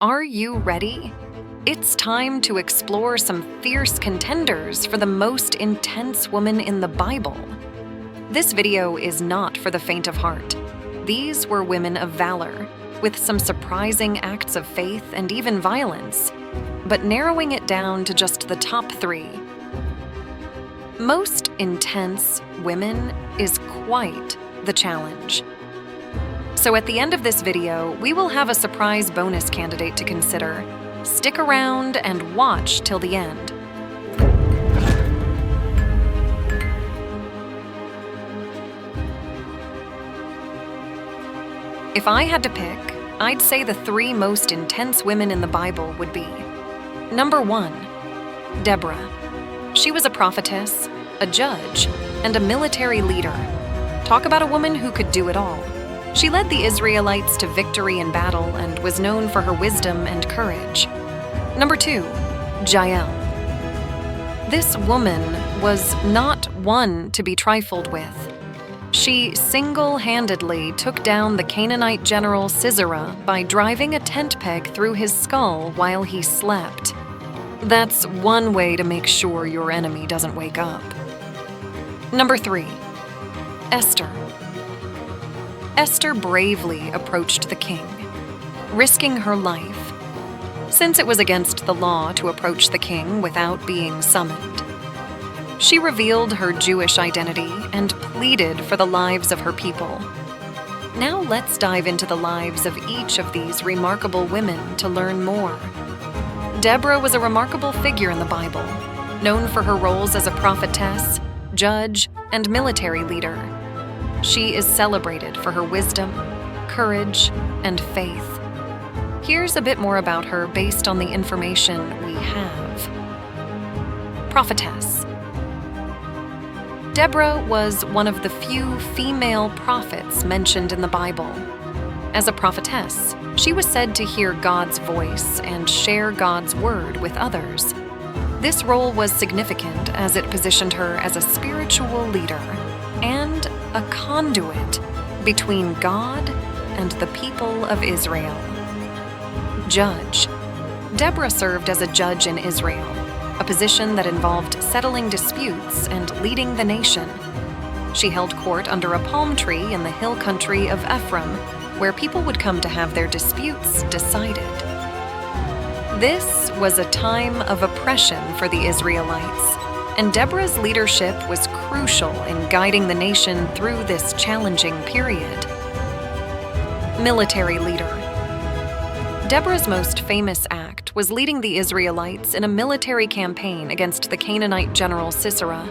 Are you ready? It's time to explore some fierce contenders for the most intense woman in the Bible. This video is not for the faint of heart. These were women of valor, with some surprising acts of faith and even violence, but narrowing it down to just the top 3. Most intense women is quite the challenge. So at the end of this video, we will have a surprise bonus candidate to consider. Stick around and watch till the end. If I had to pick, I'd say the 3 most intense women in the Bible would be: Number 1, Deborah. She was a prophetess, a judge, and a military leader. Talk about a woman who could do it all. She led the Israelites to victory in battle and was known for her wisdom and courage. Number 2, Jael. This woman was not one to be trifled with. She single-handedly took down the Canaanite general Sisera by driving a tent peg through his skull while he slept. That's one way to make sure your enemy doesn't wake up. Number 3, Esther. Esther bravely approached the king, risking her life, since it was against the law to approach the king without being summoned. She revealed her Jewish identity and pleaded for the lives of her people. Now let's dive into the lives of each of these remarkable women to learn more. Deborah was a remarkable figure in the Bible, known for her roles as a prophetess, judge, and military leader. She is celebrated for her wisdom, courage, and faith. Here's a bit more about her based on the information we have. Prophetess. Deborah was one of the few female prophets mentioned in the Bible. As a prophetess, she was said to hear God's voice and share God's word with others. This role was significant as it positioned her as a spiritual leader and a conduit between God and the people of Israel. Judge. Deborah served as a judge in Israel, a position that involved settling disputes and leading the nation. She held court under a palm tree in the hill country of Ephraim, where people would come to have their disputes decided. This was a time of oppression for the Israelites, and Deborah's leadership was crucial in guiding the nation through this challenging period. Military leader. Deborah's most famous act was leading the Israelites in a military campaign against the Canaanite general Sisera.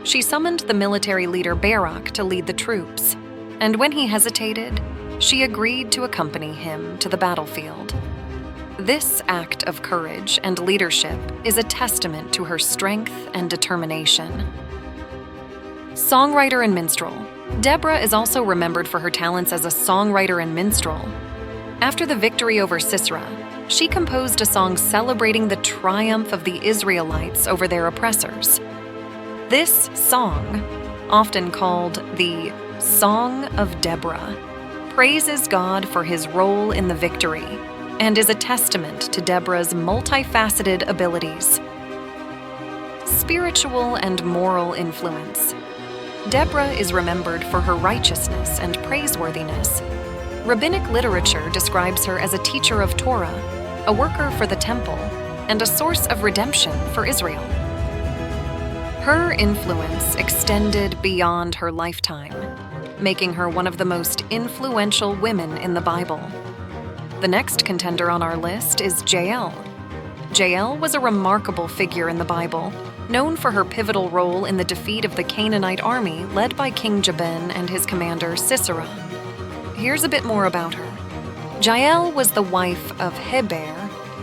She summoned the military leader Barak to lead the troops, and when he hesitated, she agreed to accompany him to the battlefield. This act of courage and leadership is a testament to her strength and determination. Songwriter and minstrel. Deborah is also remembered for her talents as a songwriter and minstrel. After the victory over Sisera, she composed a song celebrating the triumph of the Israelites over their oppressors. This song, often called the Song of Deborah, praises God for his role in the victory and is a testament to Deborah's multifaceted abilities. Spiritual and moral influence. Deborah is remembered for her righteousness and praiseworthiness. Rabbinic literature describes her as a teacher of Torah, a worker for the temple, and a source of redemption for Israel. Her influence extended beyond her lifetime, making her one of the most influential women in the Bible. The next contender on our list is Jael. Jael was a remarkable figure in the Bible, known for her pivotal role in the defeat of the Canaanite army led by King Jabin and his commander Sisera. Here's a bit more about her. Jael was the wife of Heber,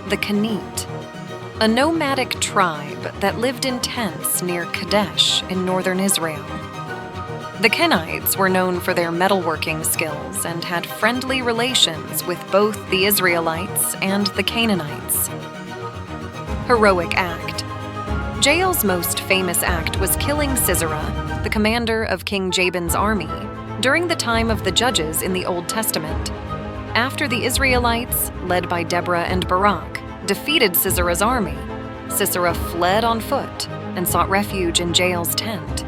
the Kenite, a nomadic tribe that lived in tents near Kadesh in northern Israel. The Kenites were known for their metalworking skills and had friendly relations with both the Israelites and the Canaanites. Heroic act. Jael's most famous act was killing Sisera, the commander of King Jabin's army, during the time of the Judges in the Old Testament. After the Israelites, led by Deborah and Barak, defeated Sisera's army, Sisera fled on foot and sought refuge in Jael's tent.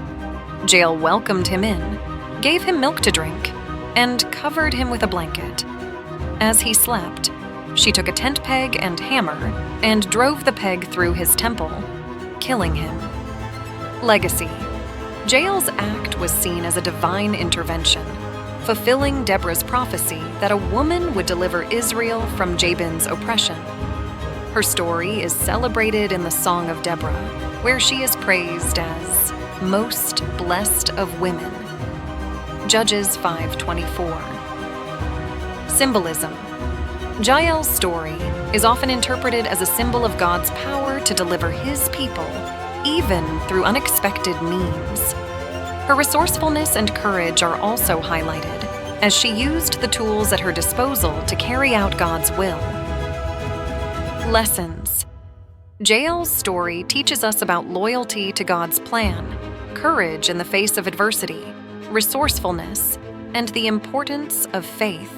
Jael welcomed him in, gave him milk to drink, and covered him with a blanket. As he slept, she took a tent peg and hammer and drove the peg through his temple, killing him. Legacy. Jael's act was seen as a divine intervention, fulfilling Deborah's prophecy that a woman would deliver Israel from Jabin's oppression. Her story is celebrated in the Song of Deborah, where she is praised as most blessed of women. Judges 5:24. Symbolism. Jael's story is often interpreted as a symbol of God's power to deliver his people, even through unexpected means. Her resourcefulness and courage are also highlighted, as she used the tools at her disposal to carry out God's will. Lessons. Jael's story teaches us about loyalty to God's plan, courage in the face of adversity, resourcefulness, and the importance of faith.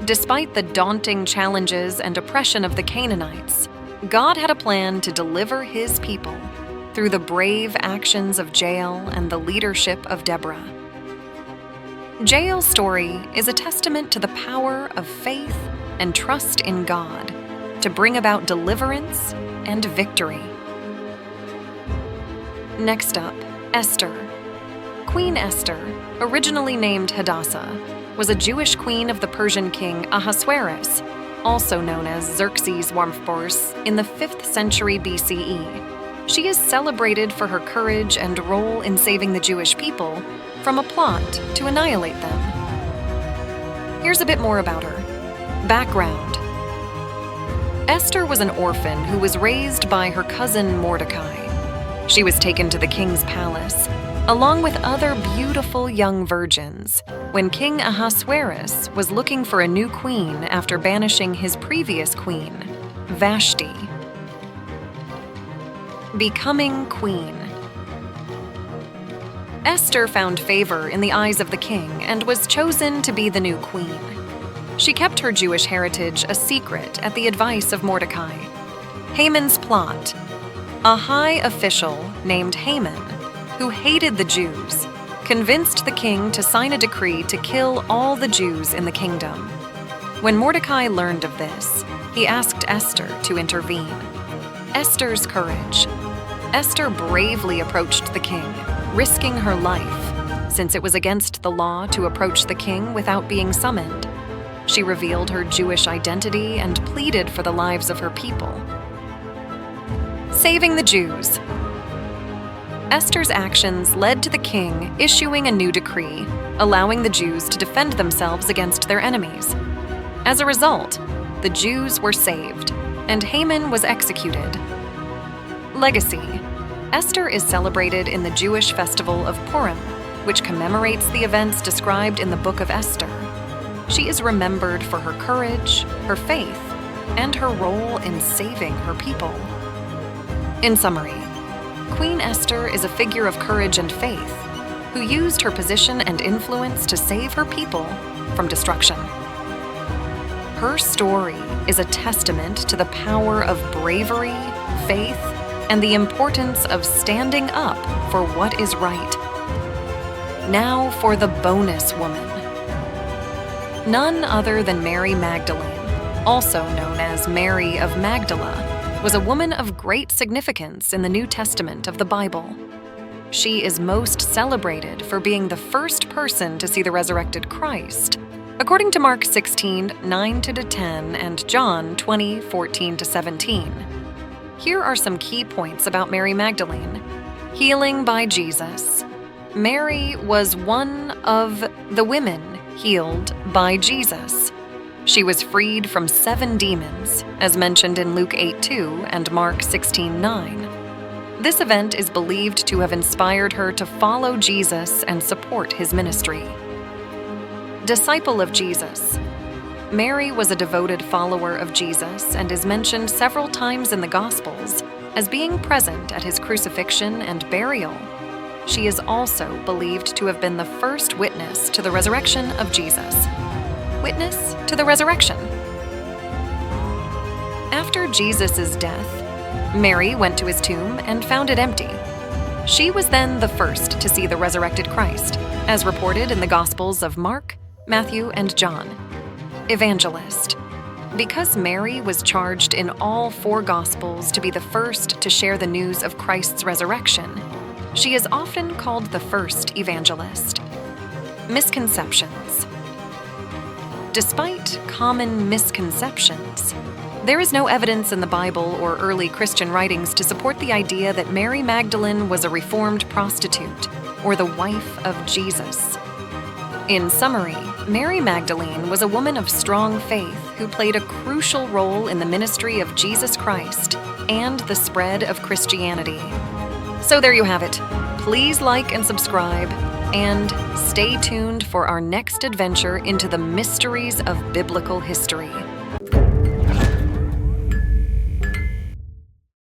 Despite the daunting challenges and oppression of the Canaanites, God had a plan to deliver his people through the brave actions of Jael and the leadership of Deborah. Jael's story is a testament to the power of faith and trust in God to bring about deliverance and victory. Next up, Esther. Queen Esther, originally named Hadassah, was a Jewish queen of the Persian king Ahasuerus, also known as Xerxes Warmforce, in the 5th century BCE. She is celebrated for her courage and role in saving the Jewish people from a plot to annihilate them. Here's a bit more about her. Background. Esther was an orphan who was raised by her cousin Mordecai. She was taken to the king's palace, along with other beautiful young virgins, when King Ahasuerus was looking for a new queen after banishing his previous queen, Vashti. Becoming queen. Esther found favor in the eyes of the king and was chosen to be the new queen. She kept her Jewish heritage a secret at the advice of Mordecai. Haman's plot. A high official named Haman, who hated the Jews, convinced the king to sign a decree to kill all the Jews in the kingdom. When Mordecai learned of this, he asked Esther to intervene. Esther's courage. Esther bravely approached the king, risking her life, since it was against the law to approach the king without being summoned. She revealed her Jewish identity and pleaded for the lives of her people. Saving the Jews. Esther's actions led to the king issuing a new decree, allowing the Jews to defend themselves against their enemies. As a result, the Jews were saved, and Haman was executed. Legacy. Esther is celebrated in the Jewish festival of Purim, which commemorates the events described in the Book of Esther. She is remembered for her courage, her faith, and her role in saving her people. In summary, Queen Esther is a figure of courage and faith, who used her position and influence to save her people from destruction. Her story is a testament to the power of bravery, faith, and the importance of standing up for what is right. Now for the bonus woman. None other than Mary Magdalene, also known as Mary of Magdala, was a woman of great significance in the New Testament of the Bible. She is most celebrated for being the first person to see the resurrected Christ, according to Mark 16:9-10 and John 20:14-17. Here are some key points about Mary Magdalene. Healing by Jesus. Mary was one of the women healed by Jesus. She was freed from 7 demons, as mentioned in Luke 8:2 and Mark 16:9. This event is believed to have inspired her to follow Jesus and support his ministry. Disciple of Jesus. Mary was a devoted follower of Jesus and is mentioned several times in the Gospels as being present at his crucifixion and burial. She is also believed to have been the first witness to the resurrection of Jesus. eyewitness to the resurrection. After Jesus' death, Mary went to his tomb and found it empty. She was then the first to see the resurrected Christ, as reported in the Gospels of Mark, Matthew, and John. Evangelist. Because Mary was charged in all 4 Gospels to be the first to share the news of Christ's resurrection, she is often called the first evangelist. Misconceptions. Despite common misconceptions, there is no evidence in the Bible or early Christian writings to support the idea that Mary Magdalene was a reformed prostitute or the wife of Jesus. In summary, Mary Magdalene was a woman of strong faith who played a crucial role in the ministry of Jesus Christ and the spread of Christianity. So there you have it. Please like and subscribe, and stay tuned for our next adventure into the mysteries of biblical history.